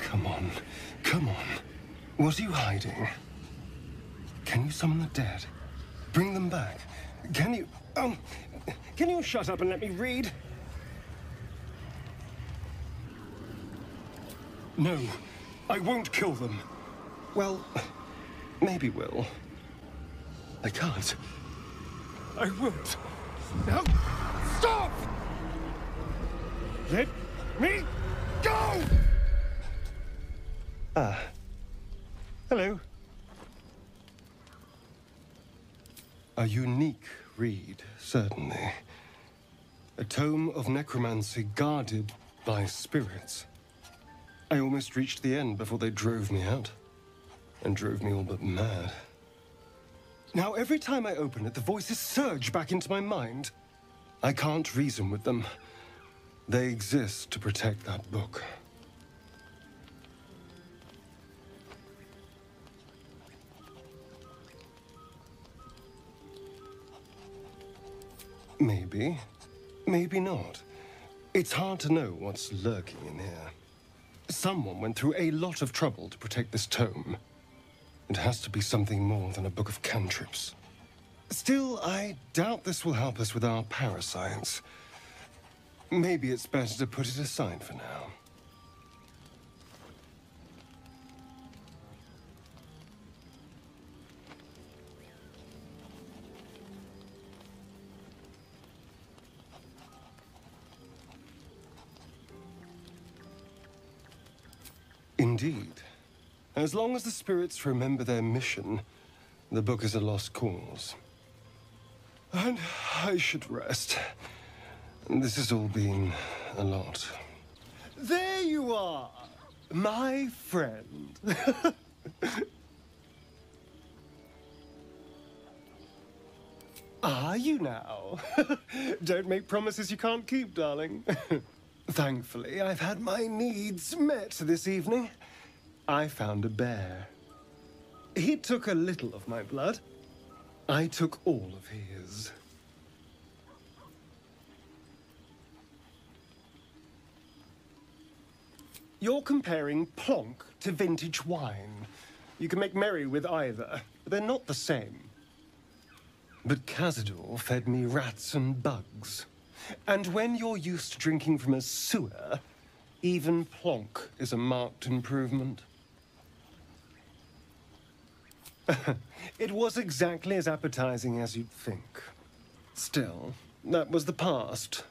Come on. Come on. What are you hiding? Can you summon the dead? Bring them back. Can you... can you shut up and let me read? No, I won't kill them. Well, maybe Wyll. I can't. I won't. No! Stop! Let me go! Hello. A unique read, certainly. A tome of necromancy guarded by spirits. I almost reached the end before they drove me out. And drove me all but mad. Now, every time I open it, the voices surge back into my mind. I can't reason with them. They exist to protect that book. Maybe. Maybe not. It's hard to know what's lurking in here. Someone went through a lot of trouble to protect this tome. It has to be something more than a book of cantrips. Still, I doubt this will help us with our parascience. Maybe it's better to put it aside for now. Indeed. As long as the spirits remember their mission, the book is a lost cause. And I should rest. This has all been a lot. There you are, my friend. Are you now? Don't make promises you can't keep, darling. Thankfully, I've had my needs met this evening. I found a bear. He took a little of my blood. I took all of his. You're comparing plonk to vintage wine. You can make merry with either, but they're not the same. But Cazador fed me rats and bugs. And when you're used to drinking from a sewer, even plonk is a marked improvement. It was exactly as appetizing as you'd think. Still, that was the past.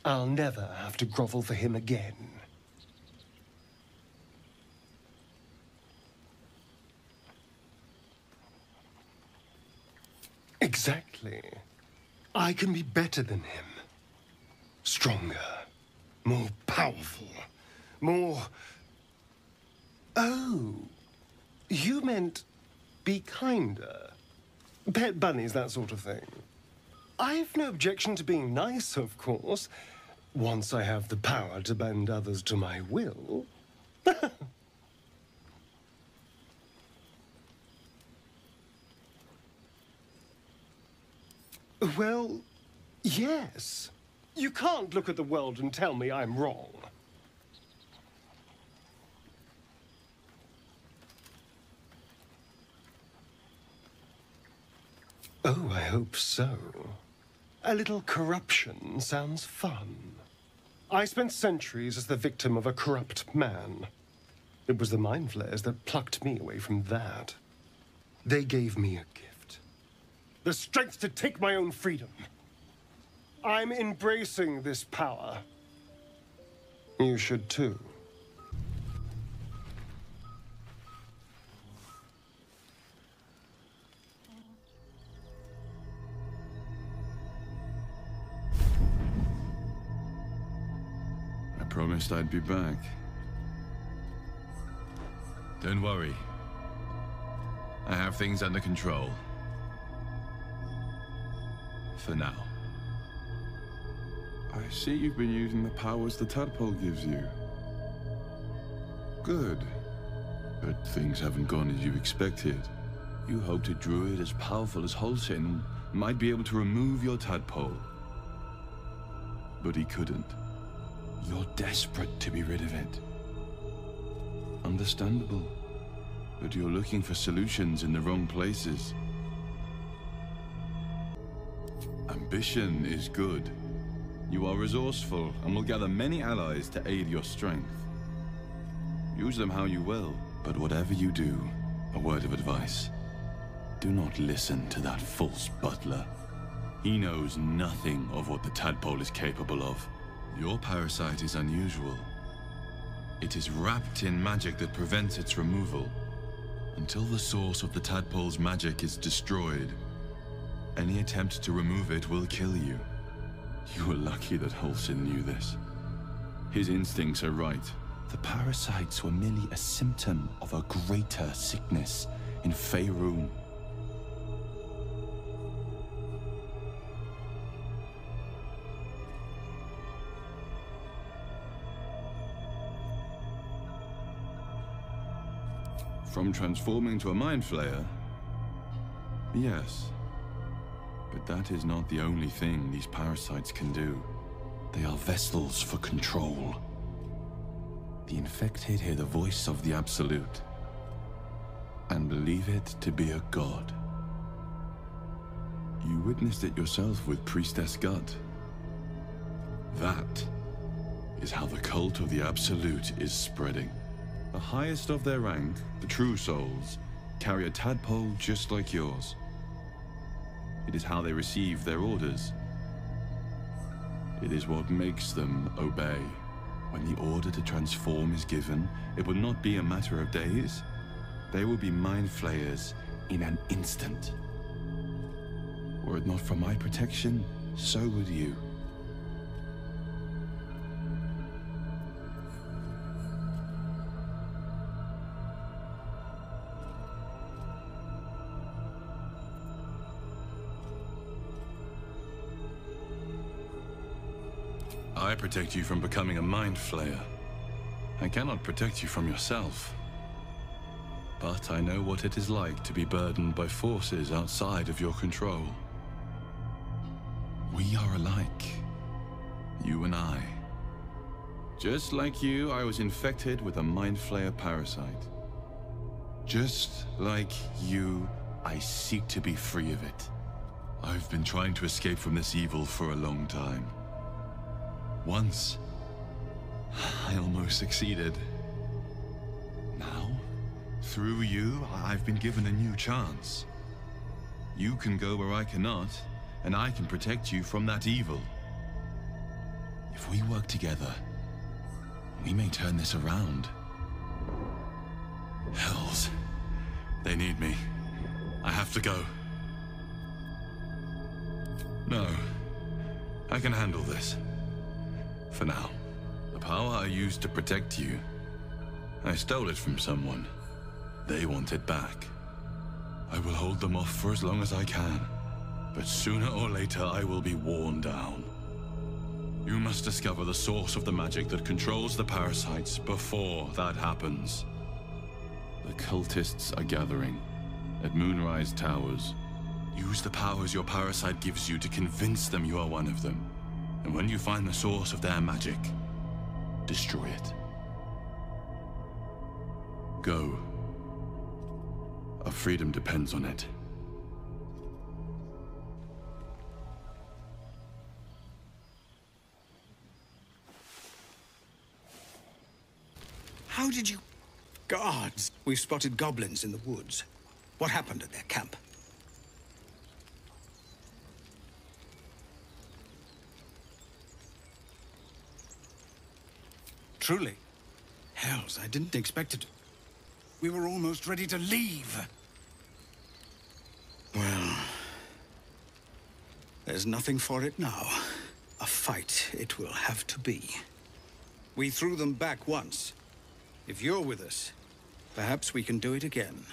I'll never have to grovel for him again. Exactly. I can be better than him. Stronger. More powerful. More... Oh. You meant be kinder. Pet bunnies, that sort of thing. I've no objection to being nice, of course. Once I have the power to bend others to my will. Well, yes. You can't look at the world and tell me I'm wrong. Oh, I hope so. A little corruption sounds fun. I spent centuries as the victim of a corrupt man. It was the mind flayers that plucked me away from that. They gave me a gift. The strength to take my own freedom. I'm embracing this power. You should too. I promised I'd be back. Don't worry. I have things under control. For now. I see you've been using the powers the tadpole gives you. Good. But things haven't gone as you expected. You hoped a druid as powerful as Holsin might be able to remove your tadpole. But he couldn't. You're desperate to be rid of it. Understandable. But you're looking for solutions in the wrong places. Ambition is good. You are resourceful and will gather many allies to aid your strength. Use them how you will, but whatever you do, a word of advice. Do not listen to that false butler. He knows nothing of what the tadpole is capable of. Your parasite is unusual. It is wrapped in magic that prevents its removal. Until the source of the tadpole's magic is destroyed, any attempt to remove it will kill you. You were lucky that Halsin knew this. His instincts are right. The parasites were merely a symptom of a greater sickness in Faerun. From transforming to a mind flayer? Yes. But that is not the only thing these parasites can do. They are vessels for control. The infected hear the voice of the Absolute and believe it to be a god. You witnessed it yourself with Priestess Gut. That is how the cult of the Absolute is spreading. The highest of their rank, the True Souls, carry a tadpole just like yours. It is how they receive their orders. It is what makes them obey. When the order to transform is given, it will not be a matter of days. They will be mind flayers in an instant. Were it not for my protection, so would you. I protect you from becoming a mind flayer. I cannot protect you from yourself. But I know what it is like to be burdened by forces outside of your control. We are alike, you and I. Just like you, I was infected with a mind flayer parasite. Just like you, I seek to be free of it. I've been trying to escape from this evil for a long time. Once, I almost succeeded. Now, through you, I've been given a new chance. You can go where I cannot, and I can protect you from that evil. If we work together, we may turn this around. Hells, they need me. I have to go. No, I can handle this. For now. The power I used to protect you, I stole it from someone. They want it back. I will hold them off for as long as I can. But sooner or later, I will be worn down. You must discover the source of the magic that controls the parasites before that happens. The cultists are gathering at Moonrise Towers. Use the powers your parasite gives you to convince them you are one of them. And when you find the source of their magic, destroy it. Go. Our freedom depends on it. How did you... Guards! We've spotted goblins in the woods. What happened at their camp? Truly? Hells, I didn't expect it. We were almost ready to leave. Well... there's nothing for it now. A fight it will have to be. We threw them back once. If you're with us, perhaps we can do it again.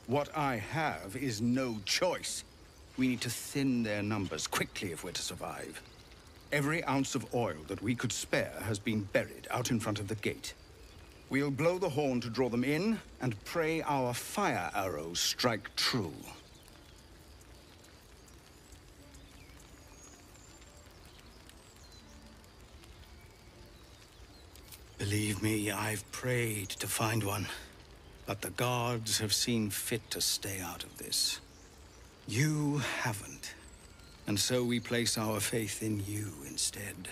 What I have is no choice. We need to thin their numbers quickly if we're to survive. Every ounce of oil that we could spare has been buried out in front of the gate. We'll blow the horn to draw them in, and pray our fire arrows strike true. Believe me, I've prayed to find one. But the gods have seen fit to stay out of this. You haven't. And so we place our faith in you instead.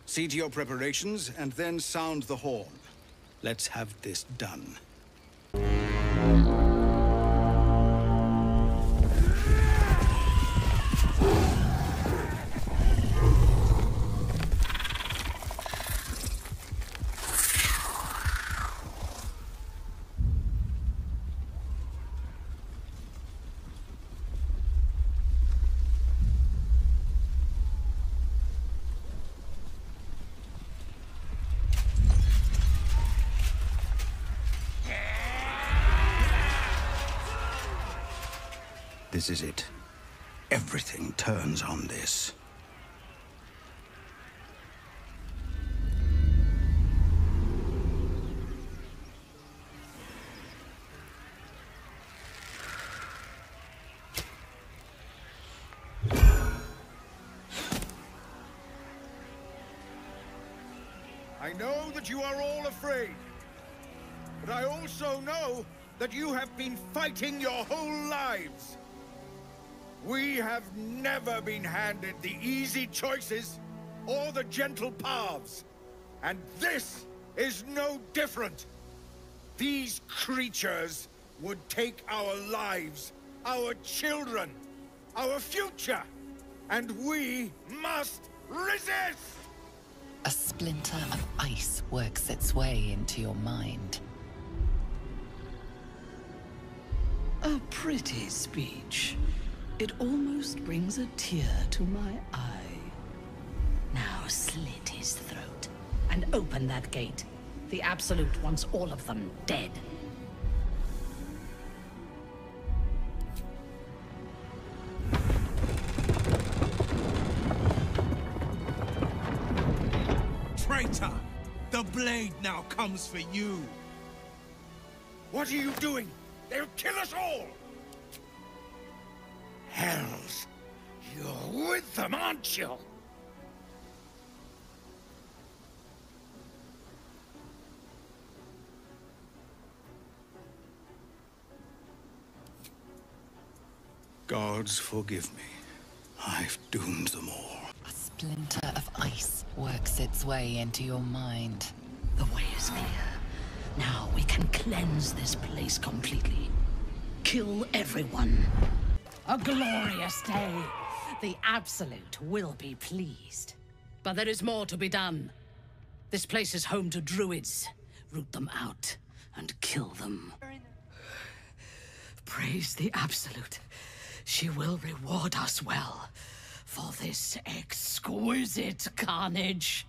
See to your preparations, and then sound the horn. Let's have this done. This is it. Everything turns on this. I know that you are all afraid, but I also know that you have been fighting your whole lives. We have never been handed the easy choices or the gentle paths. And this is no different. These creatures would take our lives, our children, our future, and we must resist! A splinter of ice works its way into your mind. A pretty speech. It almost brings a tear to my eye. Now slit his throat and open that gate. The Absolute wants all of them dead. Traitor! The blade now comes for you! What are you doing? They'll kill us all! Hells! You're with them, aren't you? Gods forgive me. I've doomed them all. A splinter of ice works its way into your mind. The way is clear. Now we can cleanse this place completely. Kill everyone. A glorious day. The Absolute will be pleased. But there is more to be done. This place is home to druids. Root them out and kill them. Praise the Absolute. She will reward us well for this exquisite carnage.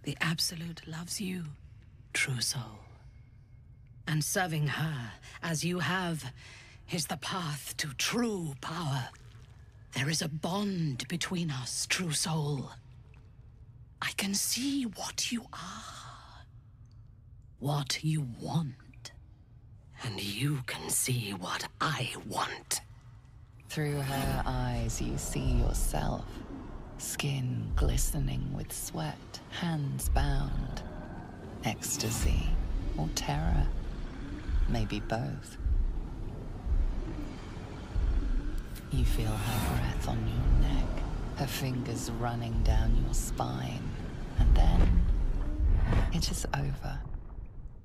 The Absolute loves you, true soul. And serving her, as you have, is the path to true power. There is a bond between us, true soul. I can see what you are, what you want. And you can see what I want. Through her eyes, you see yourself. Skin glistening with sweat, hands bound. Ecstasy or terror, maybe both. You feel her breath on your neck, her fingers running down your spine, and then it is over.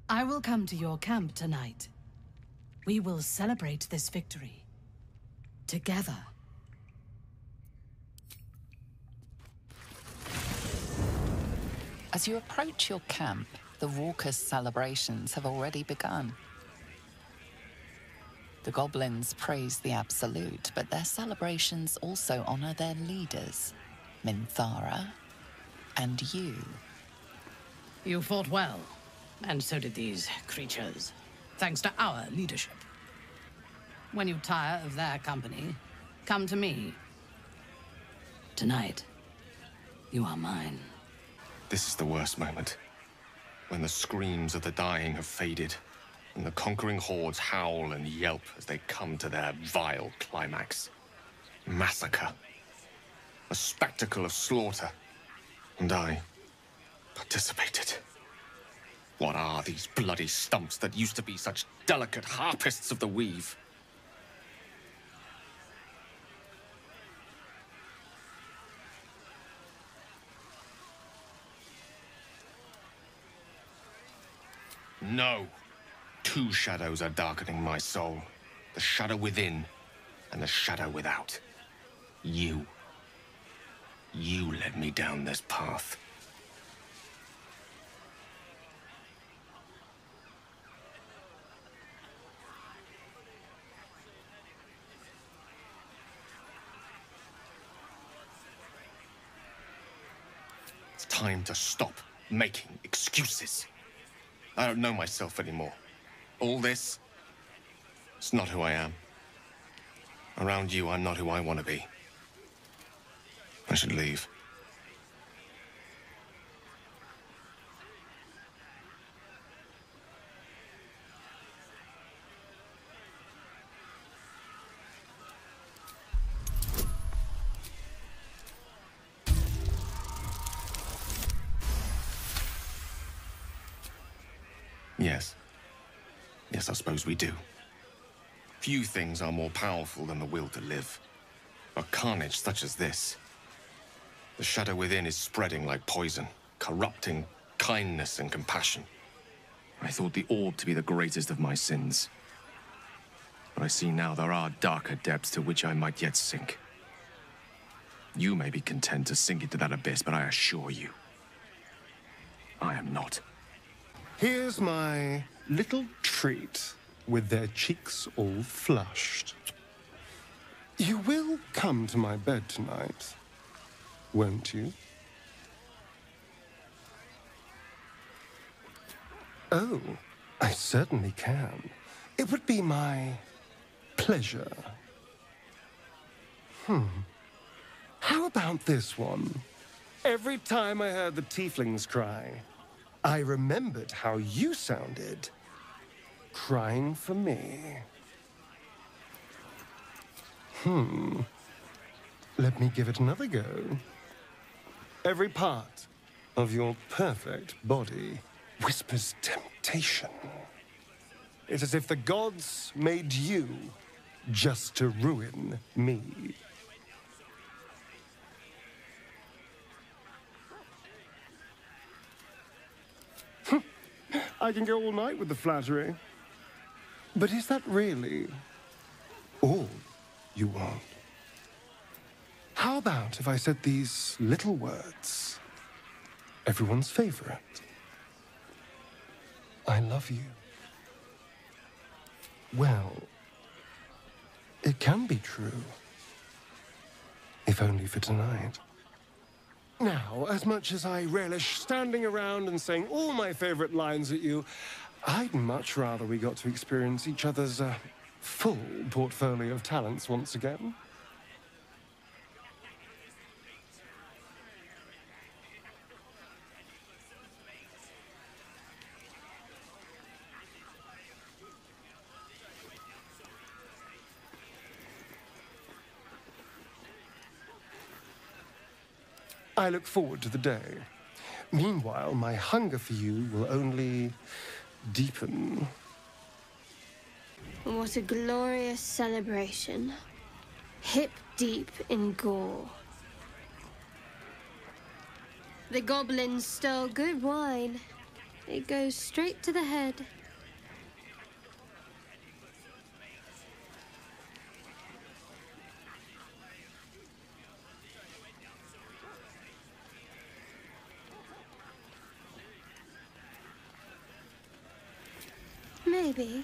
I will come to your camp tonight. We will celebrate this victory. Together. As you approach your camp, the raucous celebrations have already begun. The goblins praise the Absolute, but their celebrations also honor their leaders, Minthara and you. You fought well, and so did these creatures, thanks to our leadership. When you tire of their company, come to me. Tonight, you are mine. This is the worst moment. When the screams of the dying have faded, and the conquering hordes howl and yelp as they come to their vile climax. Massacre. A spectacle of slaughter. And I participated. What are these bloody stumps that used to be such delicate harpists of the weave? No. Two shadows are darkening my soul. The shadow within and the shadow without. You. You led me down this path. It's time to stop making excuses. I don't know myself anymore. All this, it's not who I am. Around you, I'm not who I want to be. I should leave. Yes. Yes, I suppose we do. Few things are more powerful than the will to live. But carnage such as this, the shadow within is spreading like poison, corrupting kindness and compassion. I thought the orb to be the greatest of my sins. But I see now there are darker depths to which I might yet sink. You may be content to sink into that abyss, but I assure you, I am not. Here's my little treat, with their cheeks all flushed. You will come to my bed tonight, won't you? Oh, I certainly can. It would be my pleasure. How about this one? Every time I heard the tieflings cry, I remembered how you sounded, crying for me. Let me give it another go. Every part of your perfect body whispers temptation. It's as if the gods made you just to ruin me. I can go all night with the flattery. But is that really all you want? How about if I said these little words? Everyone's favorite. I love you. Well, it can be true. If only for tonight. Now, as much as I relish standing around and saying all my favorite lines at you, I'd much rather we got to experience each other's full portfolio of talents once again. I look forward to the day. Meanwhile, my hunger for you will only deepen. What a glorious celebration. Hip deep in gore. The goblins stole good wine. It goes straight to the head. Maybe.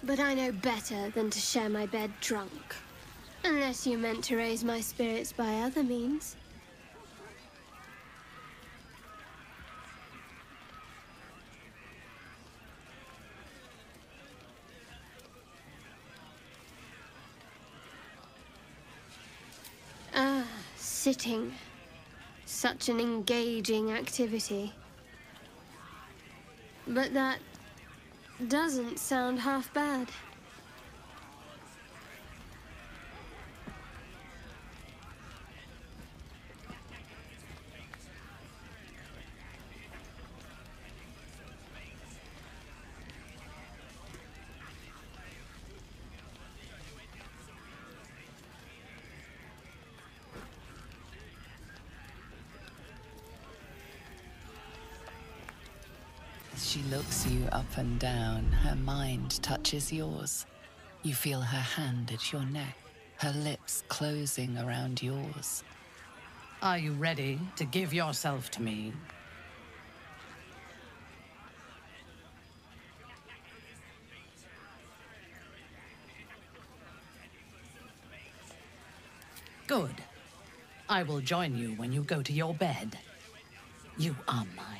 But I know better than to share my bed drunk. Unless you meant to raise my spirits by other means. sitting. Such an engaging activity. But that doesn't sound half bad. She looks you up and down, her mind touches yours. You feel her hand at your neck, her lips closing around yours. Are you ready to give yourself to me? Good. I will join you when you go to your bed. You are mine.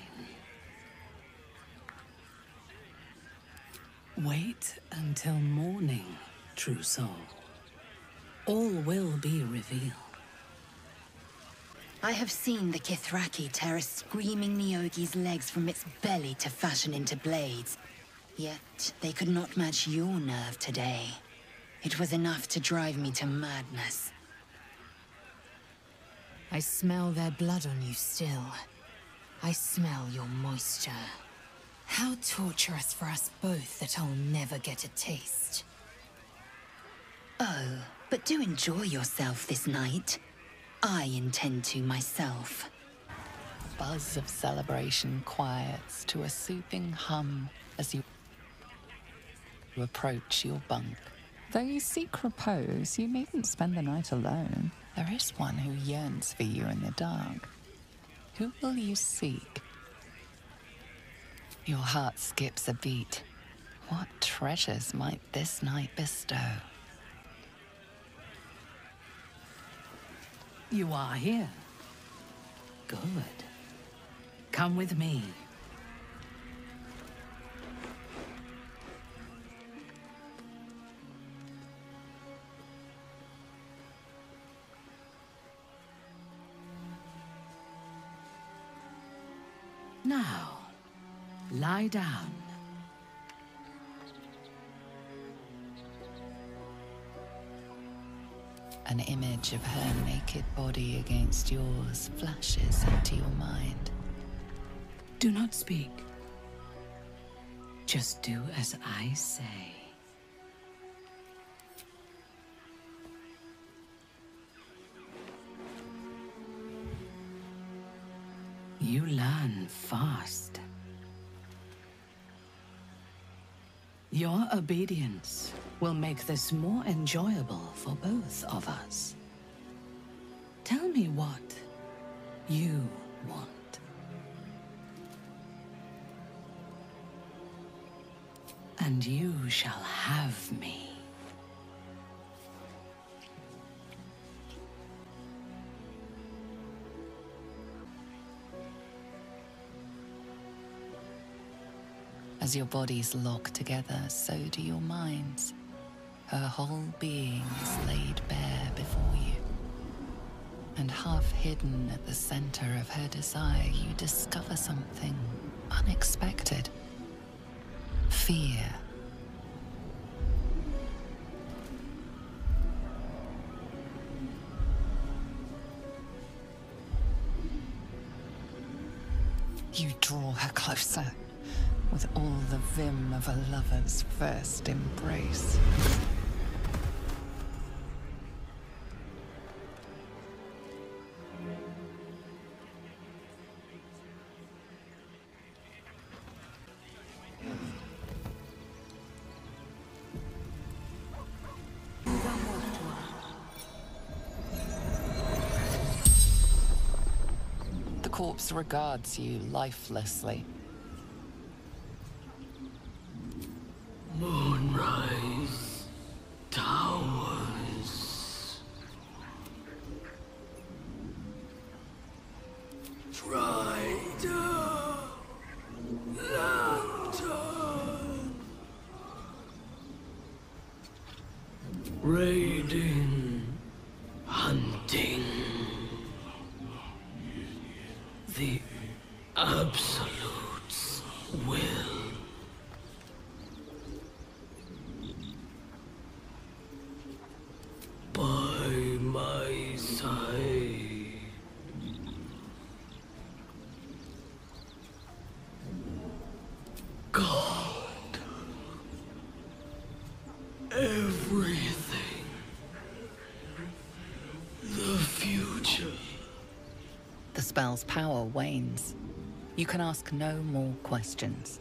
Wait until morning, true soul. All will be revealed. I have seen the Kithraki tear a screaming Neogi's legs from its belly to fashion into blades. Yet they could not match your nerve today. It was enough to drive me to madness. I smell their blood on you still. I smell your moisture. How torturous for us both that I'll never get a taste. Oh, but do enjoy yourself this night. I intend to myself. Buzz of celebration quiets to a soothing hum as you approach your bunk. Though you seek repose, you needn't spend the night alone. There is one who yearns for you in the dark. Who will you seek? Your heart skips a beat. What treasures might this night bestow? You are here. Good. Come with me. Now, lie down. An image of her naked body against yours flashes into your mind. Do not speak. Just do as I say. You learn fast. Your obedience will make this more enjoyable for both of us. Tell me what you want. And you shall have me. As your bodies lock together, so do your minds. Her whole being is laid bare before you. And half hidden at the center of her desire, you discover something unexpected. Fear. You draw her closer, with all the vim of a lover's first embrace. The corpse regards you lifelessly. Moonrise Towers. Trider Lantern. Raiding. Hunting. absolutes will. By my side. God. Everything. The future. The spell's power wanes. You can ask no more questions.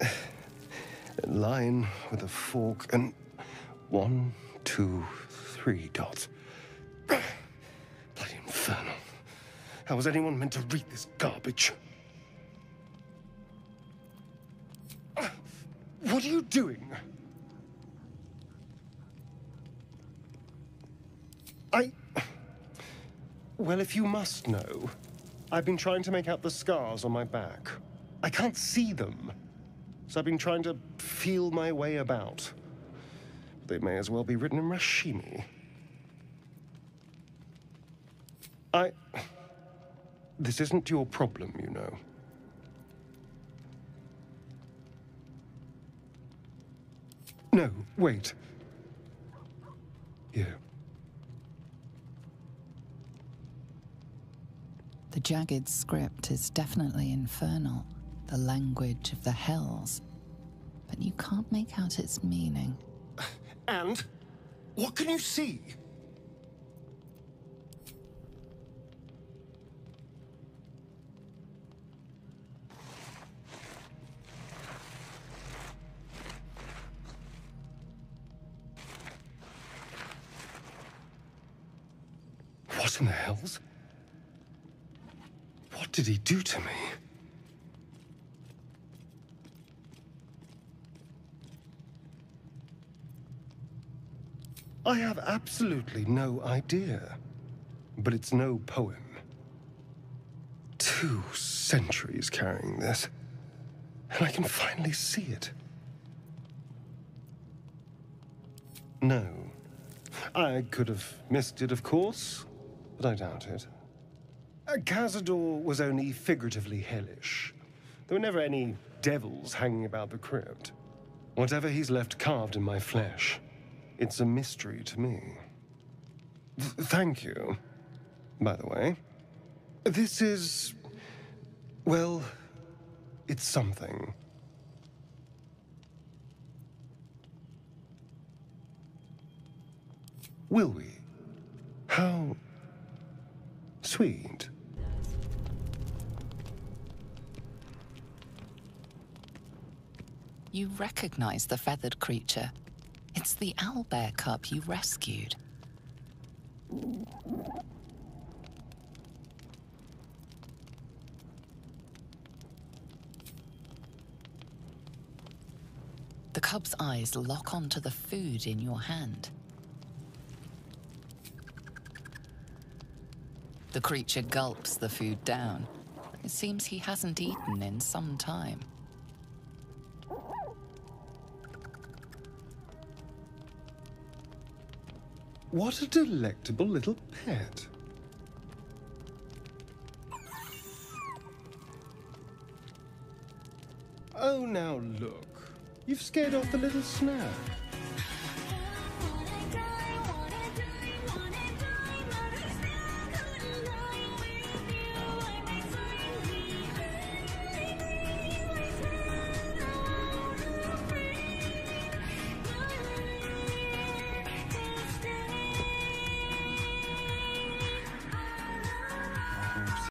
A line with a fork and 1, 2, 3 dots. Bloody infernal. How was anyone meant to read this garbage? What are you doing? Well, if you must know, I've been trying to make out the scars on my back. I can't see them, so I've been trying to feel my way about. They may as well be written in Rashimi. This isn't your problem, you know. No, wait. Here. The jagged script is definitely infernal, the language of the hells, but you can't make out its meaning. And? What can you see? What in the hells? What did he do to me? I have absolutely no idea. But it's no poem. 2 centuries carrying this. And I can finally see it. No. I could have missed it, of course, but I doubt it. Cazador was only figuratively hellish. There were never any devils hanging about the crypt. Whatever he's left carved in my flesh, it's a mystery to me. Thank you, by the way. This is... well, it's something. Will we? How... sweet. You recognize the feathered creature. It's the owlbear cub you rescued. The cub's eyes lock onto the food in your hand. The creature gulps the food down. It seems he hasn't eaten in some time. What a delectable little pet. Oh, now look. You've scared off the little snack.